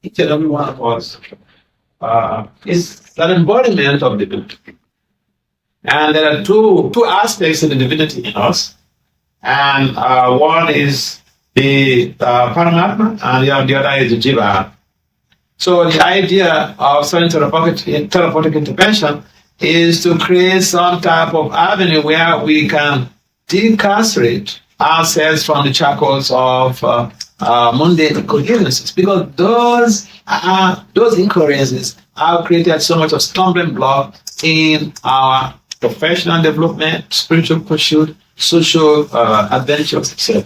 each and every one of us is an embodiment of divinity. And there are two aspects of the divinity in us. And one is the Paramatma, and the other is the Jiva. So the idea of certain therapeutic intervention is to create some type of avenue where we can decarcerate ourselves from the shackles of mundane incoherences, because those incoherences have created so much of stumbling block in our professional development, spiritual pursuit, social adventures, etc.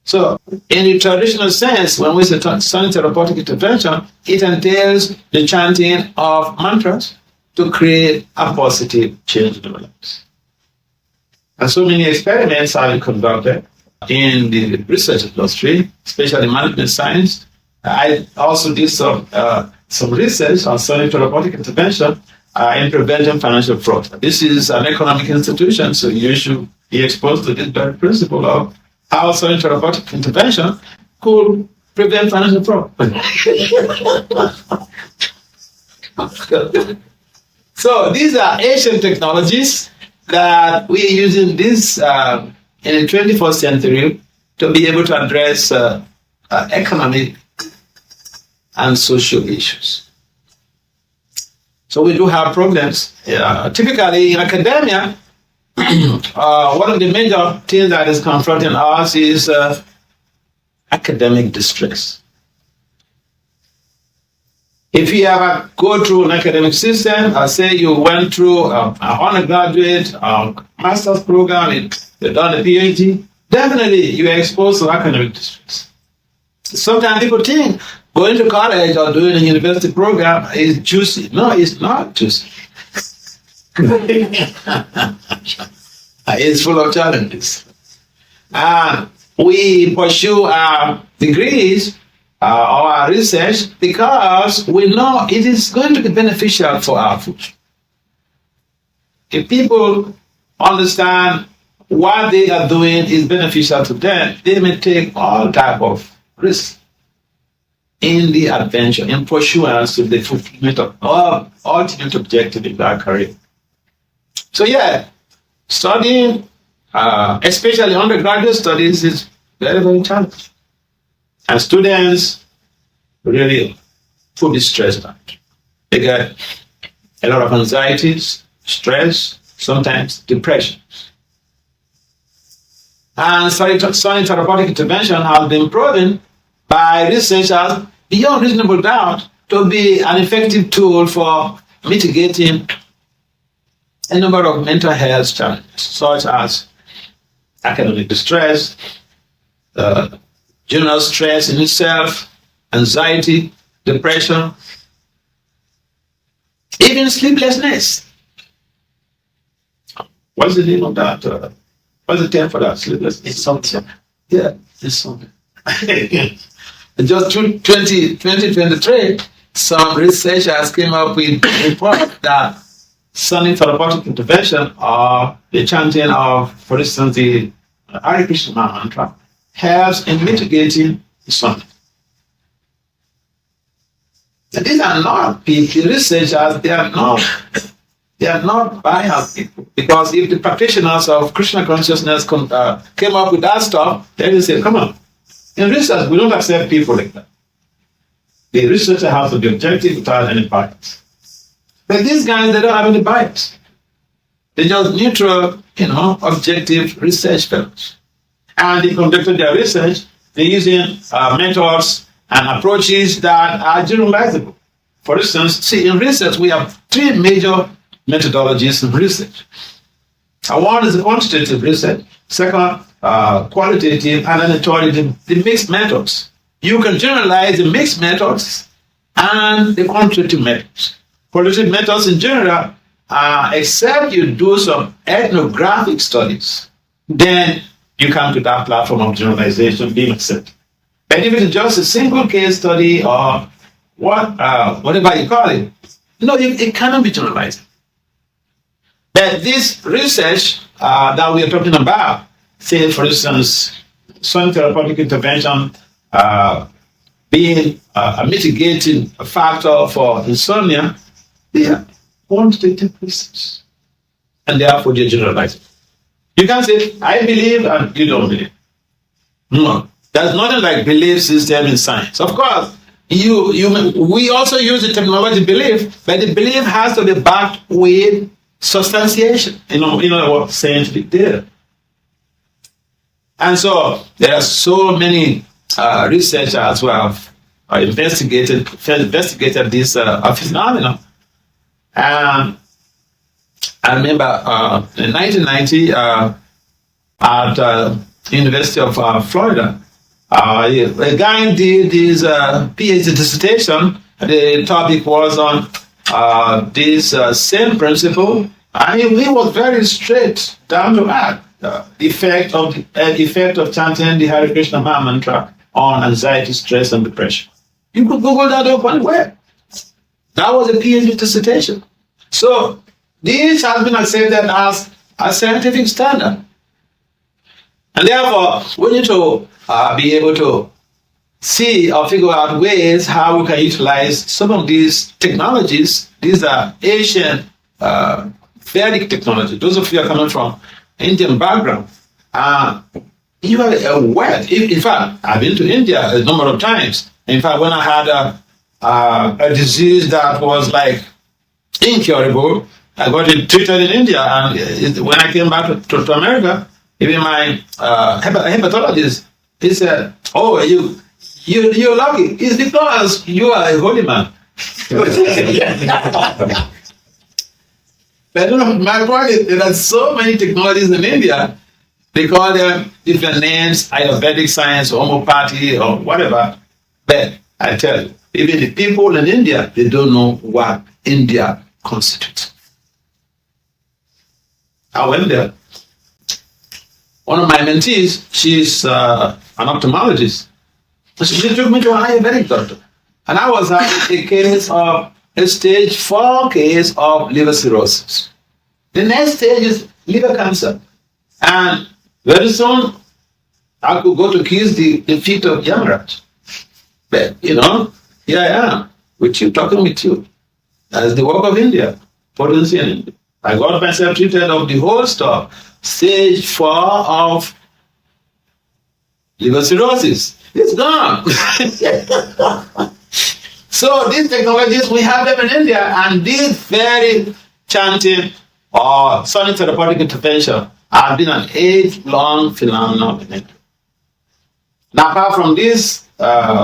So, in the traditional sense, when we say therapeutic intervention, it entails the chanting of mantras to create a positive change in our lives. And so many experiments have been conducted in the research industry, especially management science. I also did some research on therapeutic intervention in preventing financial fraud. This is an economic institution, so you should be exposed to this very principle of how therapeutic intervention could prevent financial fraud. So these are ancient technologies that we are using this in the 21st century to be able to address economic and social issues. So we do have problems. Typically in academia, one of the major things that is confronting us is academic distress. If you ever go through an academic system, say you went through an undergraduate, master's program, you've done a PhD, definitely you are exposed to academic distress. Sometimes people think going to college or doing a university program is juicy. No, it's not juicy. It's full of challenges. We pursue our degrees or our research because we know it is going to be beneficial for our future. If people understand what they are doing is beneficial to them, they may take all type of risks in the adventure, in pursuance to the fulfillment of all ultimate objective in their career. So studying, especially undergraduate studies, is very, very challenging. And students really put this stress out. They get a lot of anxieties, stress, sometimes depression. And therapeutic intervention has been proven by researchers beyond reasonable doubt to be an effective tool for mitigating a number of mental health challenges, such as academic distress, general stress in itself, anxiety, depression, even sleeplessness. What's the name of that? What's the term for that? Sleeplessness? Insomnia. Yeah, insomnia. Just 2023, some researchers came up with a report that sonic therapeutic intervention or the chanting of, for instance, the Hare Krishna mantra helps in mitigating insomnia. And these are not people, the researchers, they are not biased people. Because if the practitioners of Krishna consciousness came up with that stuff, they will say, come on. In research, we don't accept people like that. The researcher has to be objective without any bias. But these guys, they don't have any bias. They're just neutral, objective research fellows. And they conducted their research, they're using methods and approaches that are generalizable. For instance, in research, we have three major methodologies in research. One is the quantitative research, second, qualitative, and then the mixed methods. You can generalize the mixed methods and the quantitative methods. Qualitative methods in general, except you do some ethnographic studies, then you come to that platform of generalization being accepted. But if it's just a single case study or whatever you call it, it cannot be generalized. But this research that we are talking about, say, for instance, some therapeutic intervention being a mitigating factor for insomnia, they are quantitative research. And therefore they generalize it. You can't say, I believe and you don't believe. No. There's nothing like belief system in science. Of course, we also use the terminology belief, but the belief has to be backed with substantiation, in other words, scientific data. And so there are so many researchers who have investigated this phenomenon. And I remember in 1990 at University of Florida, a guy did his PhD dissertation. The topic was on this same principle. And he was very straight, down to earth. The effect of chanting the Hare Krishna Maha Mantra on anxiety, stress, and depression. You could Google that up on the web. That was a PhD dissertation. So this has been accepted as a scientific standard. And therefore, we need to be able to see or figure out ways how we can utilize some of these technologies. These are ancient Vedic technology. Those of you are coming from Indian background, you have a wealth. In fact, I've been to India a number of times. In fact, when I had a disease that was like incurable, I got it treated in India. And when I came back to America, even my hepatologist, he said, "Oh, you're lucky. It's because you are a holy man." But my point is, there are so many technologies in India. They call them different names, Ayurvedic science, homeopathy, or whatever. But I tell you, even the people in India, they don't know what India constitutes. I went there. One of my mentees, she's an ophthalmologist. She took me to an Ayurvedic doctor. And I was having a stage 4 case of liver cirrhosis. The next stage is liver cancer. And very soon, I could go to kiss the feet of Yamaraj. But, here I am, with you, talking with you. That's the work of India, potency in India. I got myself treated of the whole stuff. Stage 4 of liver cirrhosis. It's gone. So these technologies, we have them in India, and these very chanting or sonic therapeutic intervention have been an age-long phenomenon in India. Now, apart from this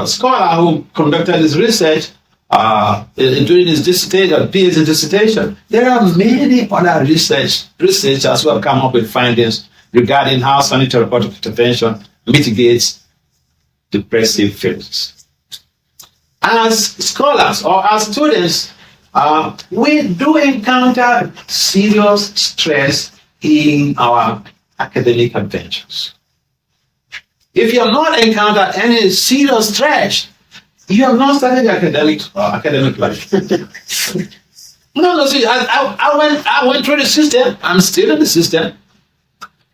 scholar who conducted his research during his dissertation, PhD dissertation, there are many other researchers who have come up with findings regarding how sonic therapeutic intervention mitigates depressive feelings. As scholars or as students, we do encounter serious stress in our academic adventures. If you have not encountered any serious stress, you have not started your academic life. No, see, I went through the system. I'm still in the system.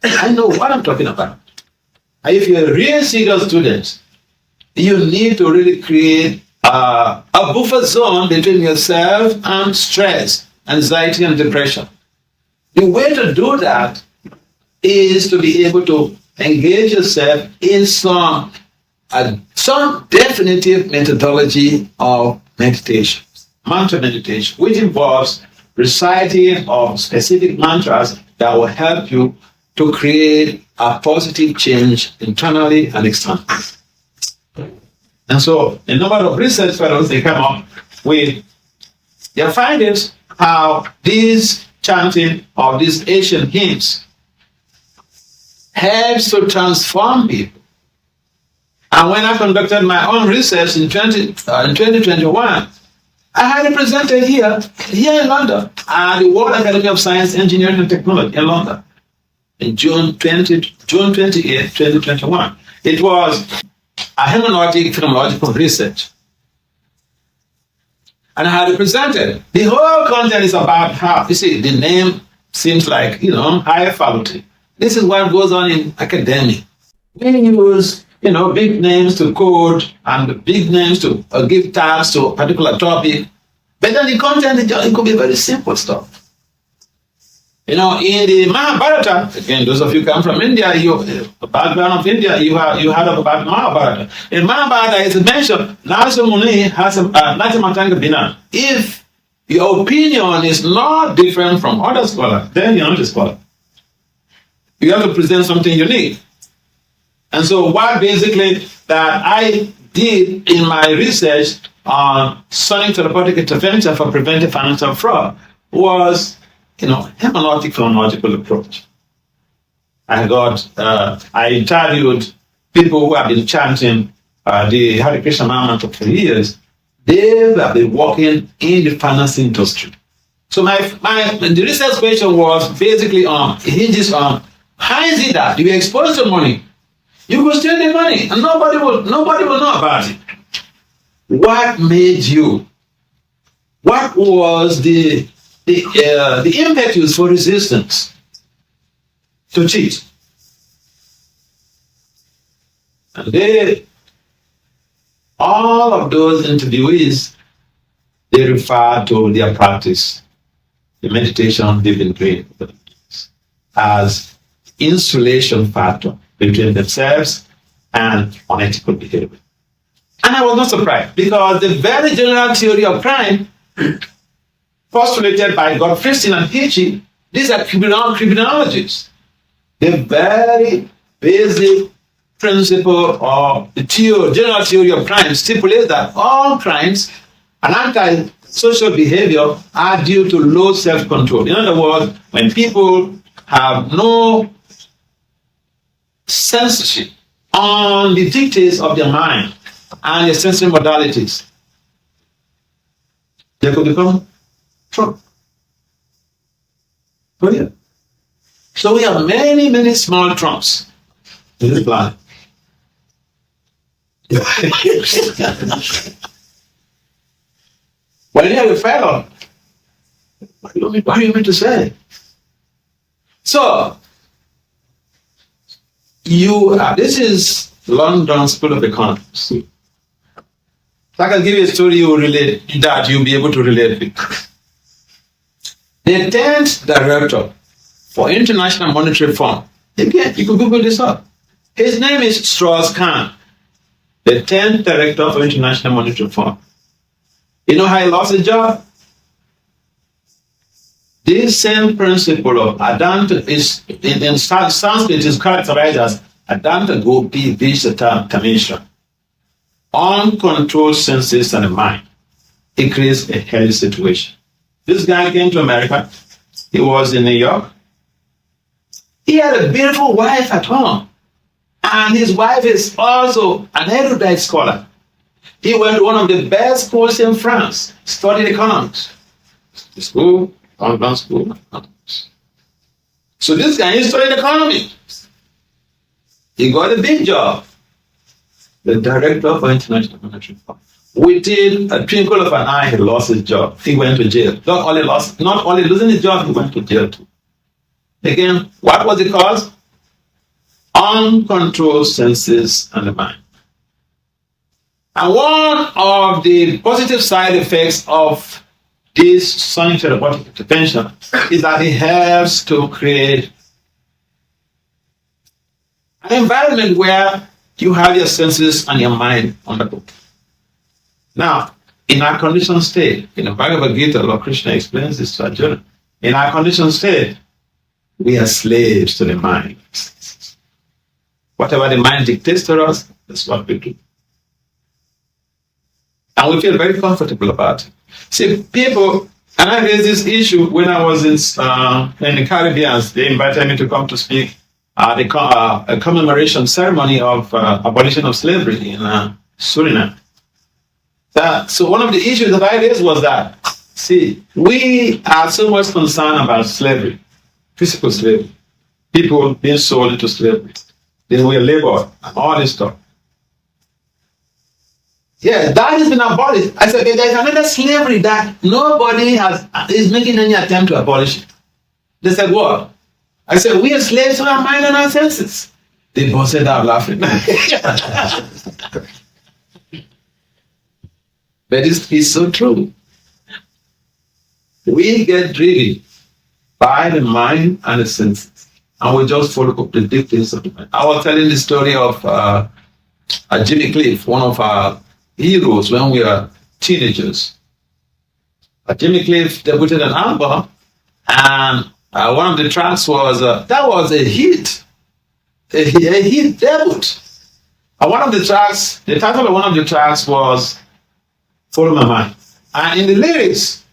I know what I'm talking about. And if you're a real serious student, you need to really create a buffer zone between yourself and stress, anxiety, and depression. The way to do that is to be able to engage yourself in some definitive methodology of meditation, mantra meditation, which involves reciting of specific mantras that will help you to create a positive change internally and externally. And so a number of research fellows, they come up with their findings how these chanting of these ancient hymns helps to transform people. And when I conducted my own research in 2021, I had it presented here in London at the World Academy of Science, Engineering and Technology in London in June 28, 2021. It was a hermeneutic phenomenological research. And I had it presented. The whole content is about how, you see, the name seems like, high faculty. This is what goes on in academia. We use big names to code and big names to give tags to a particular topic. But then the content, it could be very simple stuff. In the Mahabharata, again, those of you come from India, the background of India, you heard about Mahabharata. In Mahabharata, it's mentioned, Nasa Muni has Natimatanga Bina. If your opinion is not different from other scholars, then you're not a scholar. You have to present something unique. And so what basically that I did in my research on sonic therapeutic intervention for preventing financial fraud was, hermeneutic phonological approach. I interviewed people who have been chanting the Hare Krishna mantra for years. They have been working in the finance industry. So the research question was basically hinges on how is it that you expose the money, you will steal the money, and nobody will know about it. What made you? What was the impetus for resistance to cheat? And all of those interviewees, they refer to their practice, the meditation they've been doing as insulation factor between themselves and unethical behavior. And I was not surprised because the very general theory of crime postulated by Gottfried and Hitchie, these are criminologists. The very basic principle of the general theory of crime stipulates that all crimes and anti-social behavior are due to low self-control. In other words, when people have no censorship on the dictates of their mind and their sensory modalities, they could become drunk. Oh yeah. So we have many, many small trumps in this planet. When you have a fellow, what do you mean to say? So, this is London School of Economics. So I can give you a story you'll be able to relate with. The 10th director for International Monetary Fund, again, you can Google this up. His name is Strauss-Kahn, the 10th director for International Monetary Fund. You know how he lost his job? This same principle of Adanta is, in Sanskrit, is characterized as Adanta Gopi Vishata Kamisha. Uncontrolled senses and the mind. It creates a hell situation. This guy came to America. He was in New York. He had a beautiful wife at home. And his wife is also an erudite scholar. He went to one of the best schools in France, studied economics. The school, London School. So this guy, he studied economy. He got a big job. The director for International Monetary Fund. Within a twinkle of an eye, he lost his job. He went to jail. Not only losing his job, he went to jail too. Again, what was the cause? Uncontrolled senses and the mind. And one of the positive side effects of this sonic therapeutic intervention is that it helps to create an environment where you have your senses and your mind on the book. Now, in our conditioned state, in the Bhagavad Gita, Lord Krishna explains this to Arjuna. In our conditioned state, we are slaves to the mind. Whatever the mind dictates to us, that's what we do. And we feel very comfortable about it. See, people, and I raised this issue when I was in the Caribbean. They invited me to come to speak at a commemoration ceremony of abolition of slavery in Suriname. So one of the issues that I raised was that, see, we are so much concerned about slavery, physical slavery, people being sold into slavery. Then we are labor and all this stuff. Yeah, that has been abolished. I said, there's another slavery that nobody is making any attempt to abolish it. They said, what? I said, we are slaves to our mind and our senses. They busted out laughing. But it's so true. We get driven by the mind and the senses, and we just follow up the deep things of the mind. I was telling the story of Jimmy Cliff, one of our heroes when we were teenagers. Jimmy Cliff debuted an album, and one of the tracks was, that was a hit. A hit debut. And one of the tracks, the title of one of the tracks was Follow My Mind. And in the lyrics,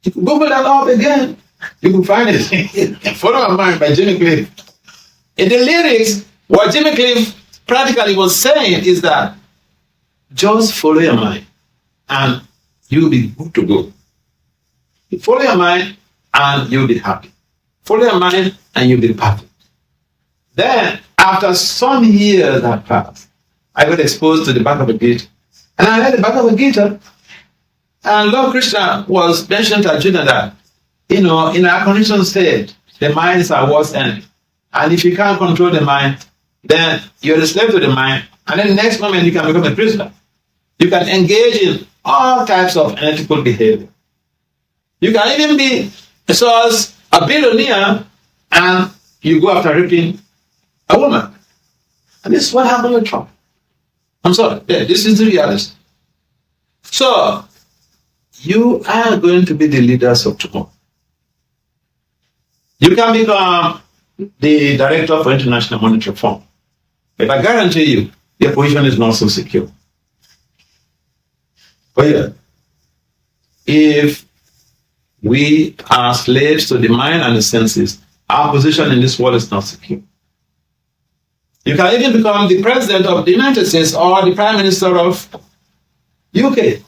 you can Google that up again. You can find it. Follow My Mind by Jimmy Cliff. In the lyrics, what Jimmy Cliff practically was saying is that just follow your mind and you'll be good to go. You follow your mind and you'll be happy. Follow your mind and you'll be perfect. Then, after some years had passed, I got exposed to the back of a gate. And I read the back of a guitar. And Lord Krishna was mentioned to Arjuna that, in our condition state, the mind is our worst enemy. And if you can't control the mind, then you're a slave to the mind. And then the next moment you can become a prisoner. You can engage in all types of unethical behavior. You can even be a billionaire and you go after raping a woman. And this is what happened with Trump. I'm sorry, this is the reality. So, you are going to be the leaders of tomorrow. You can become the director for International Monetary Fund. But I guarantee you, your position is not so secure. But yeah, if we are slaves to the mind and the senses, our position in this world is not secure. You can even become the president of the United States or the prime minister of UK.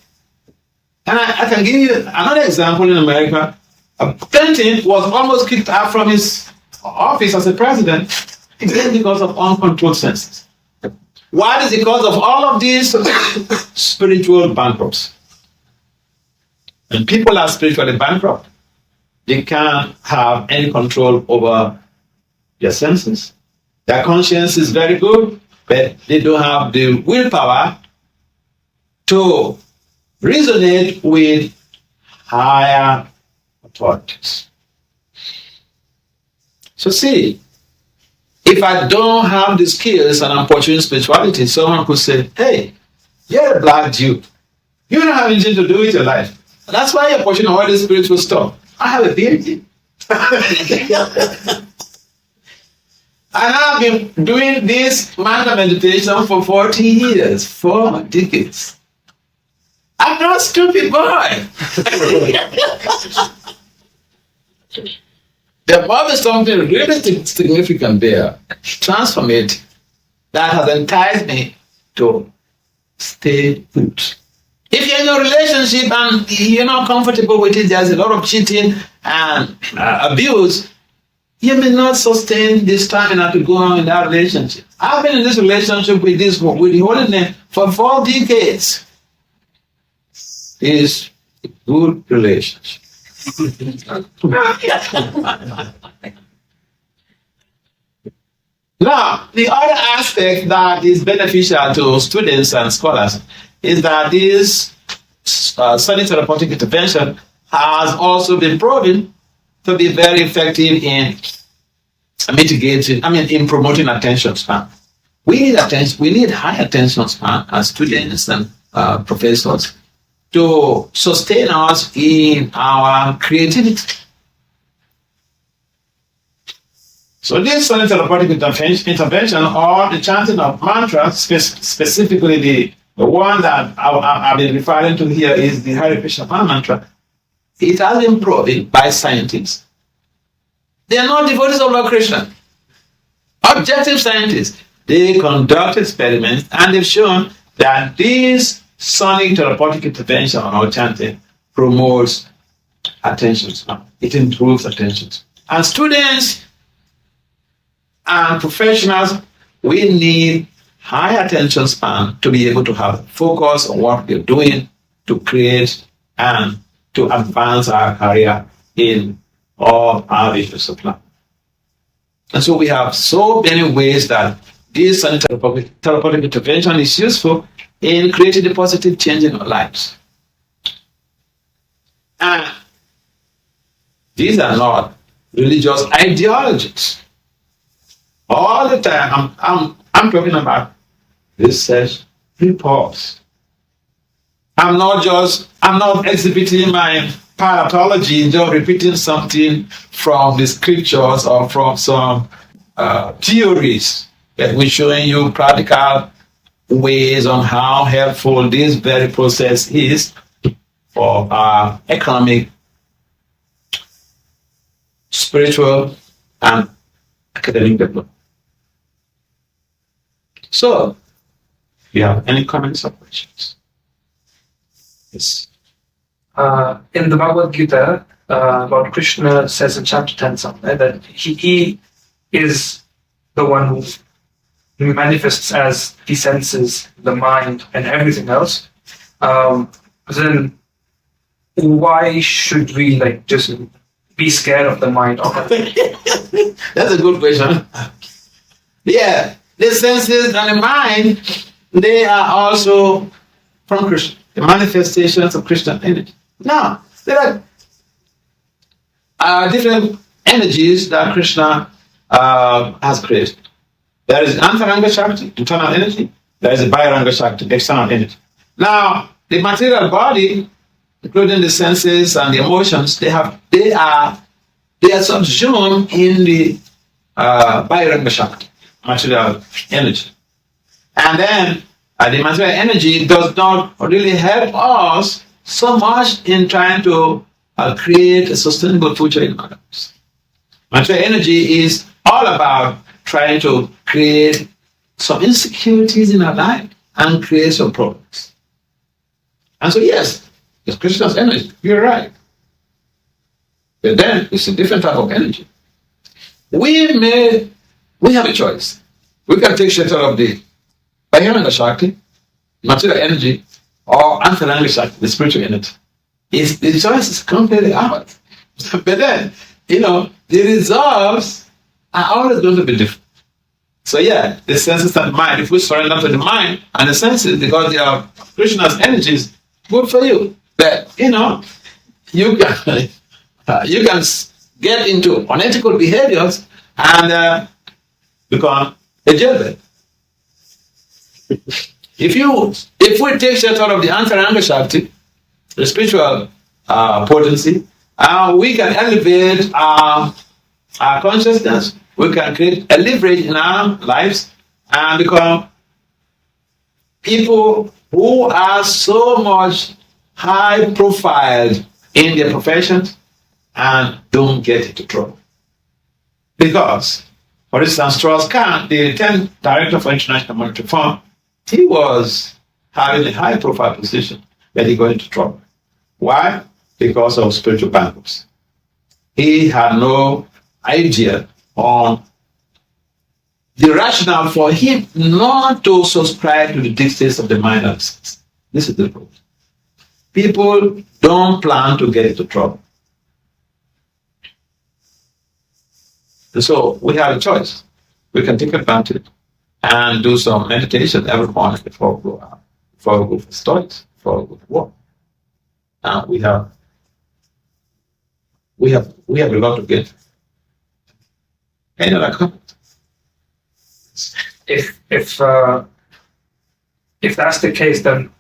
And I can give you another example in America. Clinton was almost kicked out from his office as a president again because of uncontrolled senses. Why is it? Because of all of these spiritual bankrupts. When people are spiritually bankrupt, they can't have any control over their senses. Their conscience is very good, but they don't have the willpower to resonate with higher authorities. So see, if I don't have the skills and I'm pursuing spirituality, someone could say, hey, you're a black Jew. You don't have anything to do with your life. That's why you're pursuing all this spiritual stuff. I have a PhD. And I've been doing this mantra meditation for 40 years, 4 decades. I'm not a stupid boy. There must be something really significant there, transformative, that has enticed me to stay put. If you're in a relationship and you're not comfortable with it, there's a lot of cheating and abuse, you may not sustain this stamina to go on in that relationship. I've been in this relationship with the Holiness for 4 decades. It's a good relationship. Now, the other aspect that is beneficial to students and scholars is that this study therapeutic intervention has also been proven to be very effective in in promoting attention span. We need attention. We need high attention span as students and professors to sustain us in our creativity. So this study therapeutic intervention or the chanting of mantras, specifically the one that I've been referring to here is the Hare Krishna mantra. It has been proven by scientists. They are not devotees of Lord Krishna. Objective scientists. They conduct experiments and they've shown that this sonic therapeutic intervention or chanting promotes attention span. It improves attention. And students and professionals, we need high attention span to be able to have focus on what we're doing to create and to advance our career in all our areas of life. And so we have so many ways that this therapeutic intervention is useful in creating a positive change in our lives. And these are not religious ideologies. All the time, I'm talking about research reports. I'm not exhibiting my paratology, just repeating something from the scriptures or from some theories, that we're showing you practical ways on how helpful this very process is for our economic, spiritual, and academic development. So, do you have any comments or questions? Yes. In the Bhagavad Gita, Lord Krishna says in chapter 10 somewhere that he is the one who manifests as the senses, the mind, and everything else. Then why should we just be scared of the mind? That's a good question. Yeah, the senses and the mind, they are also from Krishna, the manifestations of Krishna energy. Now, there are different energies that Krishna has created. There is Antaranga Shakti, internal energy. There is a Bahiranga Shakti, external energy. Now, the material body, including the senses and the emotions, they are subsumed in the Bahiranga Shakti, material energy. And then the material energy does not really help us so much in trying to create a sustainable future in our lives. Material energy is all about trying to create some insecurities in our life and create some problems. And so, yes, it's Krishna's energy. You're right. But then it's a different type of energy. We have a choice. We can take shelter of the Bahiranga Shakti, material energy, or Antaranga Shakti, the spiritual energy. The choice is completely ours. But then, the results are always going to be different. So yeah, the senses and the mind, if we surrender to the mind and the senses, because they are Krishna's energies, good for you. But, you can get into unethical behaviors and become a jailbird. If we take shelter of the Antaranga Shakti, the spiritual potency, we can elevate our consciousness. We can create a leverage in our lives and become people who are so much high profile in their professions and don't get into trouble. Because, for instance, Strauss Kahn, the 10th director for International Monetary Fund, he was having a high profile position, but he got into trouble. Why? Because of spiritual bankruptcy. He had no idea on the rationale for him not to subscribe to the dictates of the mind and sense. This is the problem. People don't plan to get into trouble. And so we have a choice. We can take advantage and do some meditation every morning before we go out, before we go for studies, before we go to work. Now we have a lot to get. Any other comment? If that's the case, then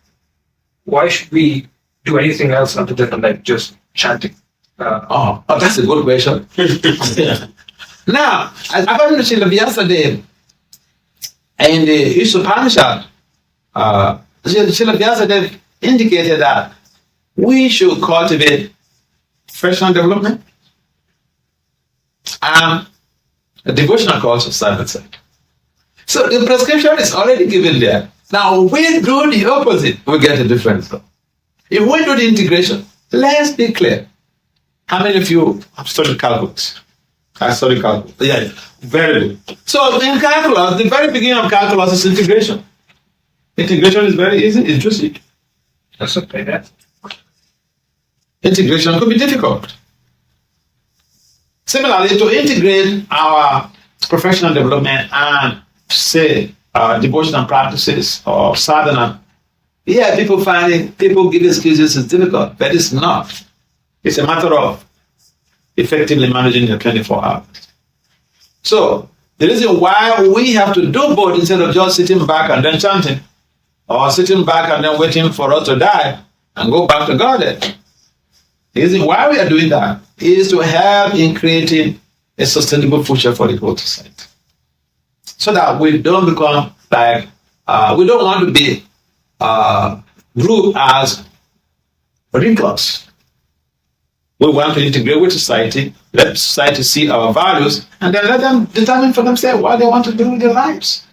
why should we do anything else other than just chanting? That's a good question. Now, according to Srila Vyasadeva, in the Upanishad, Srila Vyasadeva indicated that we should cultivate professional development and a devotional culture side by side. So the prescription is already given there. Now, we do the opposite, we get a different stuff. If we do the integration, let's be clear. How many of you have studied calculus? I studied calculus. Yeah, very good. So in calculus, the very beginning of calculus is integration. Integration is very easy, it's just it. That's okay, yeah. Integration could be difficult. Similarly, to integrate our professional development and say, devotional practices or sadhana, people give excuses it's difficult, but it's not. It's a matter of effectively managing your 24 hours. So, the reason why we have to do both instead of just sitting back and then chanting, or sitting back and then waiting for us to die and go back to Godhead. The reason why we are doing that is to help in creating a sustainable future for the whole society. So that we don't become like, we don't want to be grouped as recluse. We want to integrate with society, let society see our values, and then let them determine for themselves what they want to do with their lives.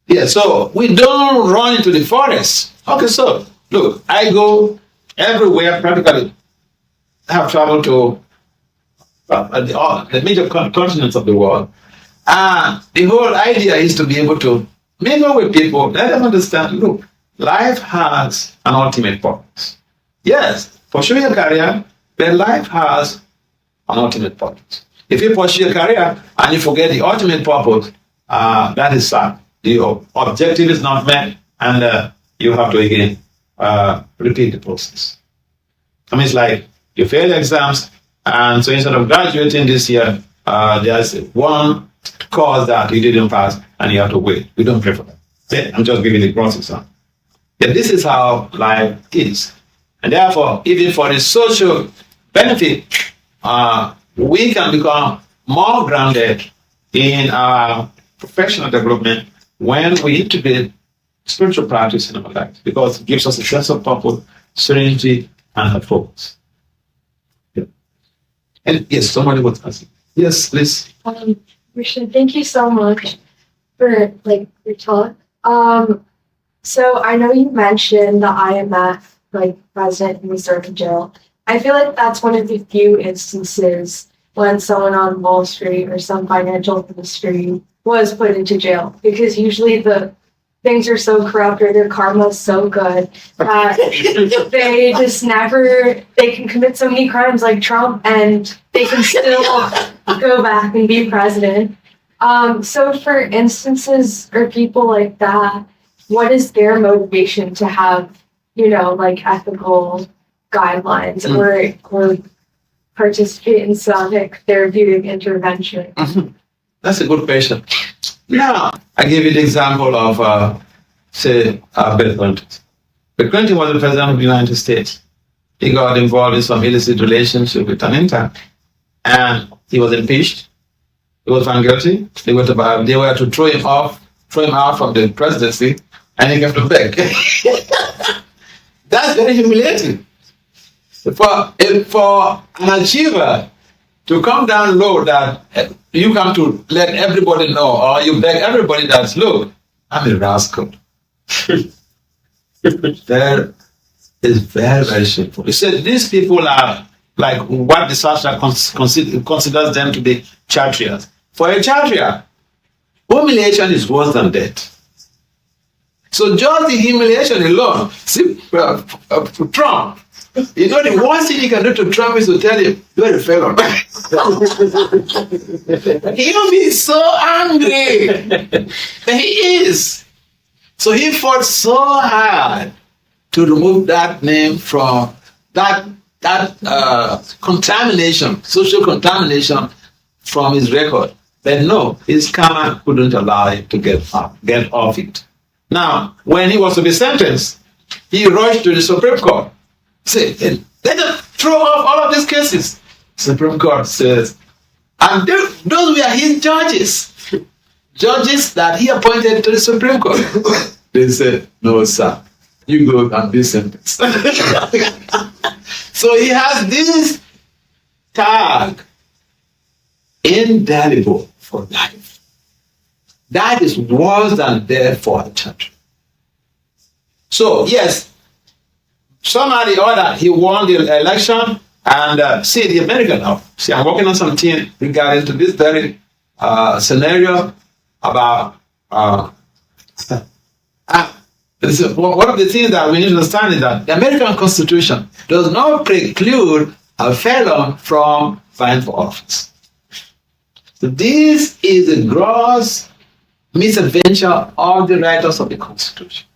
Yeah, so we don't run into the forest. Okay, so look, I go everywhere practically. I have traveled to the major continents of the world. And the whole idea is to be able to mingle with people, let them understand, look, life has an ultimate purpose. Yes, pursue your career, but life has an ultimate purpose. If you pursue your career and you forget the ultimate purpose, that is sad. The objective is not met, and you have to again repeat the process. I mean, it's like you fail exams, and so instead of graduating this year, there's one course that you didn't pass, and you have to wait. We don't pray for that. Okay? I'm just giving the process. Yeah, this is how life is. And therefore, even for the social benefit, we can become more grounded in our professional development when we integrate spiritual practice in our life, because it gives us a sense of purpose, serenity, and focus. Yeah. And yes, somebody was asking. Yes, please. Richard, thank you so much for your talk. So I know you mentioned the IMF president who was thrown in jail. I feel like that's one of the few instances when someone on Wall Street or some financial industry was put into jail, because usually the things are so corrupt or their karma is so good that they just they can commit so many crimes like Trump and they can still go back and be president. So for instances or people like that, what is their motivation to have, ethical guidelines or participate in Islamic therapeutic intervention? Mm-hmm. That's a good question. Now, I give you the example of, Bill Clinton. Bill Clinton was the president of the United States. He got involved in some illicit relationship with an intern, and he was impeached. He was found guilty. They were to throw him out from the presidency, and he kept to beg. That's very humiliating. For an achiever to come down low, that you come to let everybody know, or you beg everybody that, look, I'm a rascal. There is very, very simple. He said these people are like what the Shastra considers them to be Kshatriyas. For a Kshatriya, humiliation is worse than death. So just the humiliation alone, see, Trump, the worst thing you can do to Trump is to tell him, you're a felon. He'll be so angry. But he is. So he fought so hard to remove that name from that contamination, social contamination from his record. But no, his karma couldn't allow him to get off it. Now, when he was to be sentenced, he rushed to the Supreme Court. Said, let them throw off all of these cases. Supreme Court says, and those were his judges. Judges that he appointed to the Supreme Court. They said, no, sir, you go and be sentenced. So he has this tag, indelible for life. That is worse than death for a church. So, yes, somebody or other, he won the election, and the American now. See, I'm working on something regarding to this very scenario about one of the things that we need to understand is that the American Constitution does not preclude a felon from vying for office. So this is a gross misadventure of the writers of the Constitution.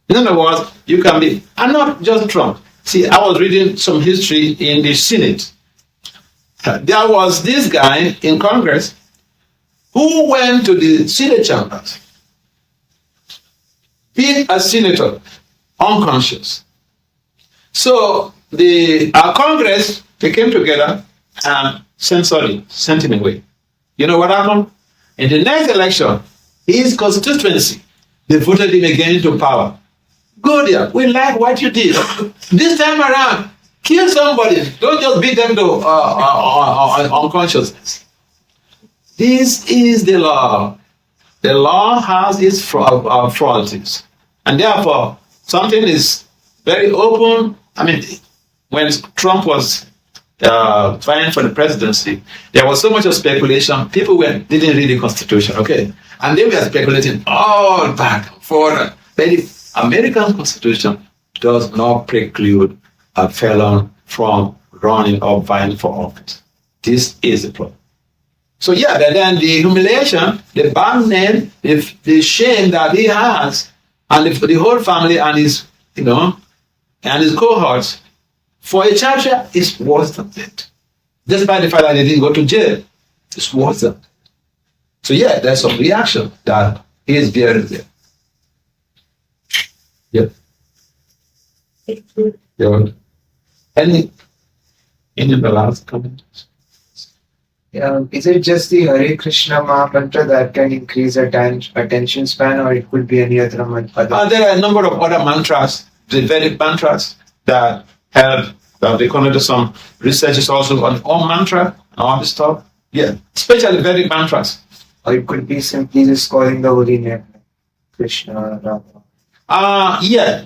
In other words, you can be, and not just Trump. See, I was reading some history in the Senate. There was this guy in Congress who went to the Senate chambers, being a senator, unconscious. So our Congress, they came together and sent him away. You know what happened? In the next election, his constituency, they voted him again into power. Go there. We like what you did. This time around, kill somebody. Don't just beat them to unconsciousness. This is the law. The law has its frailties. And therefore, something is very open. I mean, when Trump was vying for the presidency, there was so much of speculation. People didn't read the Constitution, okay? And they were speculating all back forward. But the American Constitution does not preclude a felon from running or vying for office. This is the problem. So yeah, but then the humiliation, the bad name, the shame that he has, and the whole family and his, and his cohorts, for a churcher, is worse than that. Despite the fact that they didn't go to jail, it's worse than that. So yeah, there's some reaction that is bearing there. Yep. Yeah. Any the last comment? Is it just the Hare Krishna Maha Mantra that can increase attention span, or it could be any other mantra? There are a number of other mantras, the Vedic mantras that have, they conducted some researches also on Om mantra and all this stuff. Yeah, especially Vedic mantras. Or it could be simply just calling the holy name, Krishna, Rama. Yeah,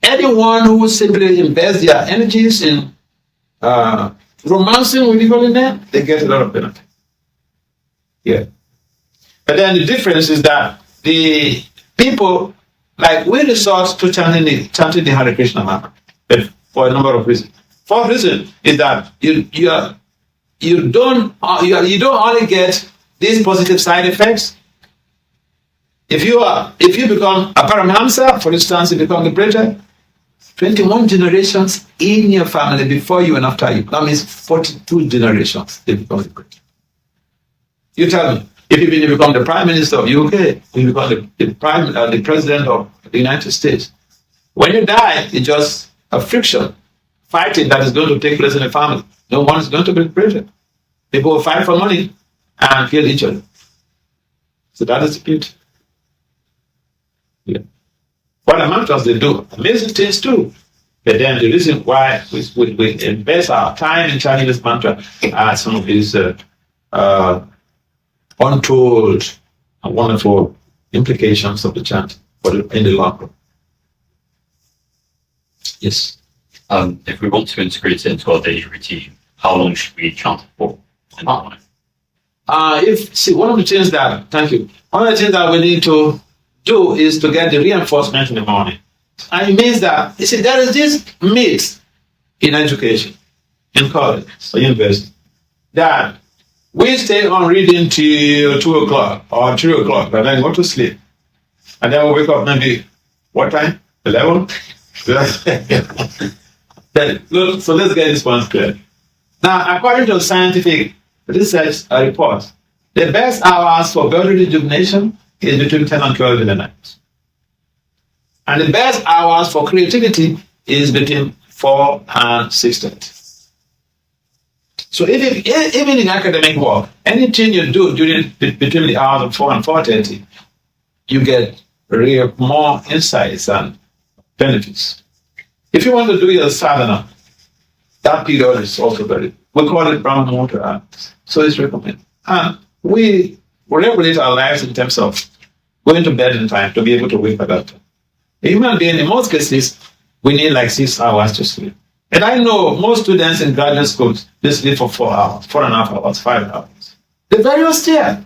anyone who simply invests their energies in romancing with the holy name, they get a lot of benefit. Yeah. But then the difference is that the people, like, we resort to chanting the Hare Krishna mantra, but for a number of reasons. First reason is that you don't only get these positive side effects. If you become a Paramahamsa, for instance, you become liberated, 21 generations in your family before you and after you. That means 42 generations they become liberated. You tell me, if you become the Prime Minister of UK, you become the President of the United States. When you die, it's just a friction, fighting that is going to take place in the family. No one is going to be liberated. People will fight for money and kill each other. So that is the beauty. Yeah. What the mantras, they do amazing things too. But then the reason why we invest our time in chanting this mantra are some of these untold and wonderful implications of the chant in the long run. Yes. If we want to integrate it into our daily routine, how long should we chant for in the morning? One of the things that we need to do is to get the reinforcement in the morning. And it means that, there is this myth in education, in college or university, that we stay on reading till 2 o'clock or 3 o'clock, and then go to sleep. And then we wake up maybe, what time? 11? So let's get this one clear. Now, according to scientific research report, the best hours for bodily rejuvenation is between 10 and 12 in the night. And the best hours for creativity is between 4 and 6:30. So even in academic work, anything you do between the hours of 4 and 4:30, you get more insights and benefits. If you want to do your sadhana, that period is also we call it Brahma Muhurta, so it's recommended. And we regulate our lives in terms of going to bed in time to be able to wake at that time. A human being, in most cases, we need like 6 hours to sleep. And I know most students in graduate schools, they sleep for 4 hours, 4.5 hours, 5 hours. They're very austere.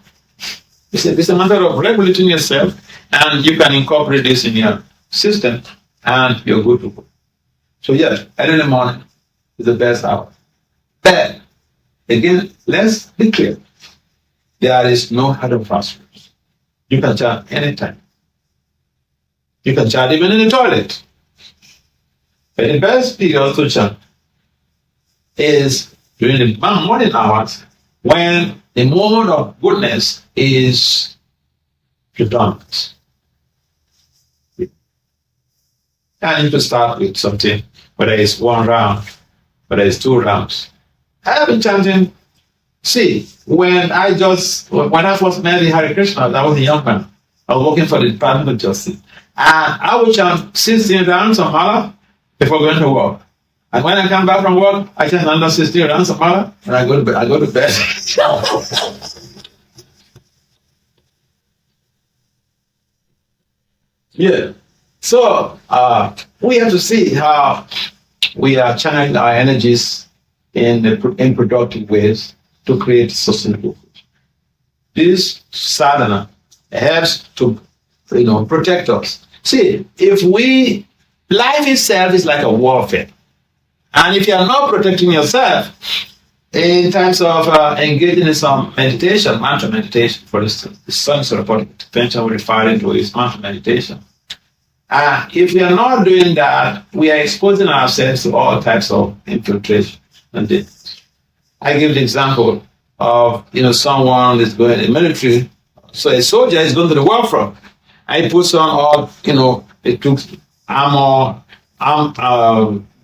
It's a matter of regulating yourself, and you can incorporate this in your system, and you're good to go. So yes, early in the morning is the best hour. But Again, let's be clear. There is no hard and fast rules. You can chant anytime. You can chant even in the toilet. But the best period to chant is during the morning hours when the moment of goodness is predominant. I need to start with something, whether it's 1 round, whether it's 2 rounds. I have been chanting. See, when I first met the Hare Krishna, I was a young man. I was working for the Department of Justice. And I would chant 16 rounds of mala before going to work. And when I come back from work, I chant another 16 rounds of mala and I go to bed. Yeah. So we have to see how we are channeling our energies in productive ways to create sustainable food. This sadhana helps to protect us. See, life itself is like a warfare. And if you are not protecting yourself in terms of engaging in some meditation, mantra meditation, for instance, the sun therapeutic intervention we're referring to is mantra meditation. If we are not doing that, we are exposing ourselves to all types of infiltration and damage. I give the example of someone is going in the military. So a soldier is going to the war front. And he puts on all it took armor,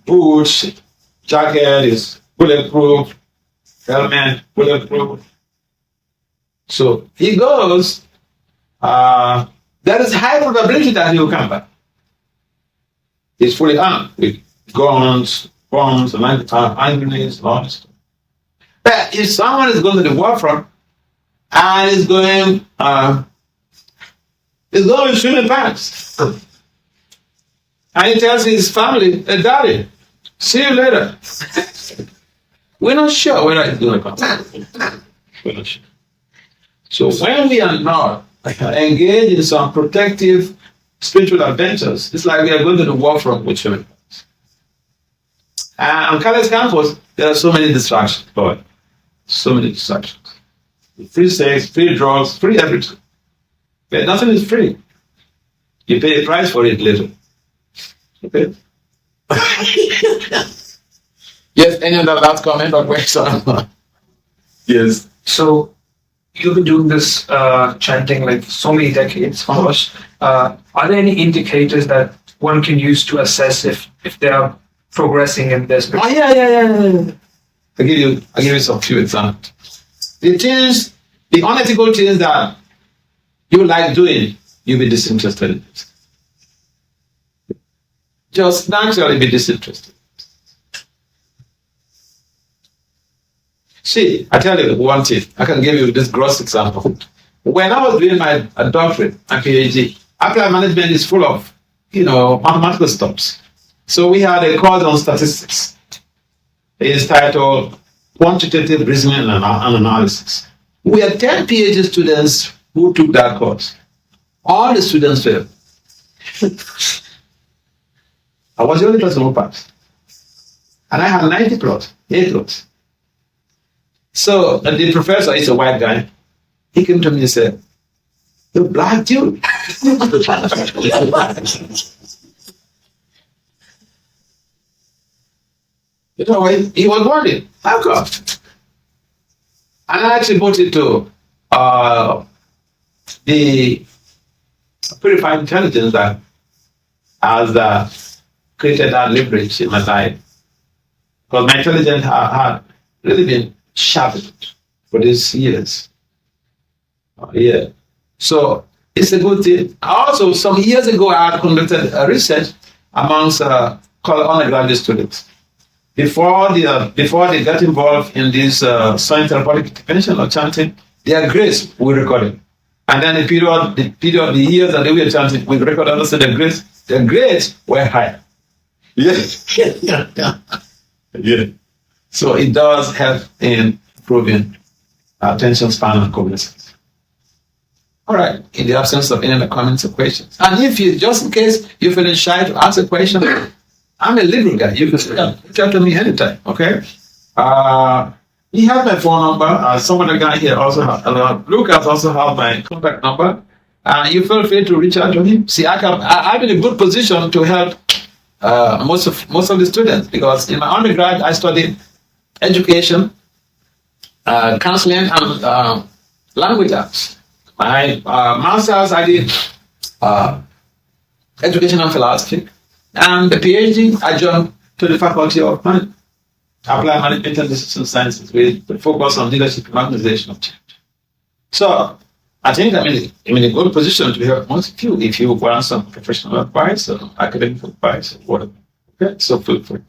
boots, jacket is bulletproof, helmet bulletproof. So he goes. There is high probability that he will come back. He's fully armed with guns, bombs, and hand grenades, and all this stuff. But if someone is going to the war front and is going with swimming pants, and he tells his family, "Hey, Daddy, see you later." We're not sure whether he's going to come. We're not sure. So when we are not engaged in some protective spiritual adventures, it's like we are going to the war front with swimming pants. And on college campus, there are so many distractions, boy. So many distractions. Free sex, free drugs, free everything. But nothing is free. You pay a price for it later. Okay? Yes, any other last comment or question? Yes. So you've been doing this chanting like so many decades, of course. Are there any indicators that one can use to assess if they are progressing in their spiritual? Oh yeah. I'll give you some few examples. The unethical things that you like doing, you'll be disinterested in it. Just naturally be disinterested. See, I tell you one thing. I can give you this gross example. When I was doing my doctorate, my PhD, applied management is full of, mathematical stuff. So we had a course on statistics. It's titled Quantitative Reasoning and Analysis. We had 10 PhD students who took that course. All the students failed. I was the only person who passed. And I had 90 plus, A plus. So the professor is a white guy. He came to me and said, "You black dude." He was worried. How come? And I attributed to the purified intelligence that has created that leverage in my life. Because my intelligence had really been sharpened for these years. Yeah. So it's a good thing. Also, some years ago, I had conducted a research amongst undergraduate students. Before they got involved in this science therapeutic intervention or chanting, their grades we recorded. And then the years that they were chanting, we recorded also their grades were high. Yes. Yeah. So it does help in improving attention span and cognition. All right. In the absence of any other comments or questions, and if you, just in case you're feeling shy to ask a question, I'm a liberal guy. You can talk to me anytime. Okay. He has my phone number. Some other guy here also has. Lucas also has my contact number. You feel free to reach out to him. See, I'm in a good position to help most of the students because in my undergrad I studied education, counseling, and language arts. My master's I did education and philosophy, and the PhD I joined to the Faculty of Management. Applied Management and Decision Sciences with the focus on leadership and organization of change. So I think I'm in a good position to help most of you if you want some professional advice or academic advice or whatever. Okay, so feel free.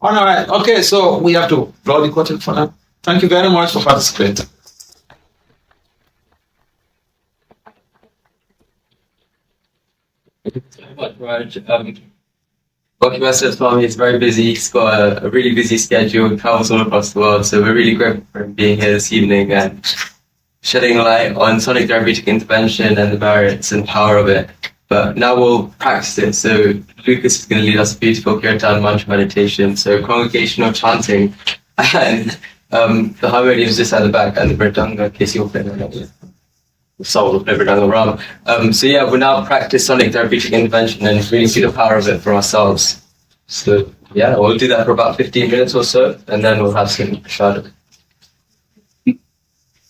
All right, okay, so we have to blow the curtain for now. Thank you very much for participating. Thank you so much, Raj. Bhakti Vasudeva Swami is very busy. He's got a really busy schedule, travels all across the world. So we're really grateful for him being here this evening and shedding light on sonic therapeutic intervention and the merits and power of it. But now we'll practice it. So Lucas is going to lead us a beautiful kirtan mantra meditation. So congregational chanting and the harmonium is just at the back and the mridanga, in case you're playing on it. Soul of never done wrong. So yeah, we'll now practice sonic therapeutic intervention and really see the power of it for ourselves. So yeah, we'll do that for about 15 minutes or so, and then we'll have some prasad.